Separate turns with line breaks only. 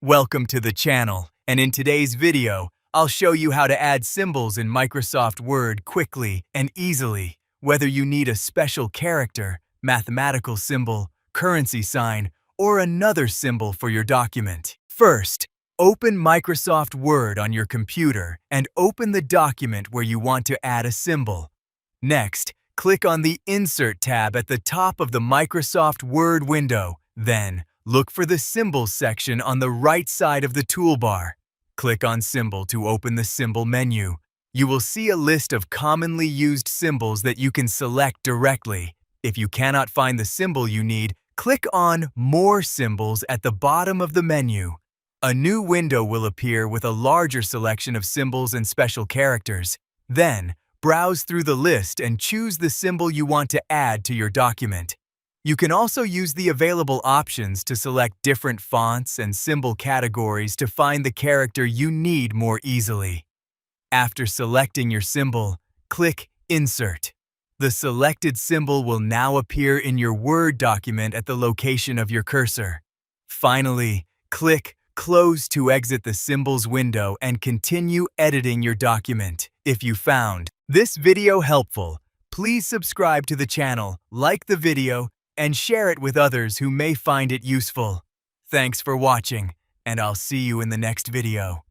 Welcome to the channel, and in today's video, I'll show you how to add symbols in Microsoft Word quickly and easily, whether you need a special character, mathematical symbol, currency sign, or another symbol for your document. First, open Microsoft Word on your computer and open the document where you want to add a symbol. Next, click on the Insert tab at the top of the Microsoft Word window. Then, look for the Symbols section on the right side of the toolbar. Click on Symbol to open the Symbol menu. You will see a list of commonly used symbols that you can select directly. If you cannot find the symbol you need, click on More Symbols at the bottom of the menu. A new window will appear with a larger selection of symbols and special characters. Then, browse through the list and choose the symbol you want to add to your document. You can also use the available options to select different fonts and symbol categories to find the character you need more easily. After selecting your symbol, click Insert. The selected symbol will now appear in your Word document at the location of your cursor. Finally, click Close to exit the Symbols window and continue editing your document. If you found this video helpful, please subscribe to the channel, like the video, and share it with others who may find it useful. Thanks for watching, and I'll see you in the next video.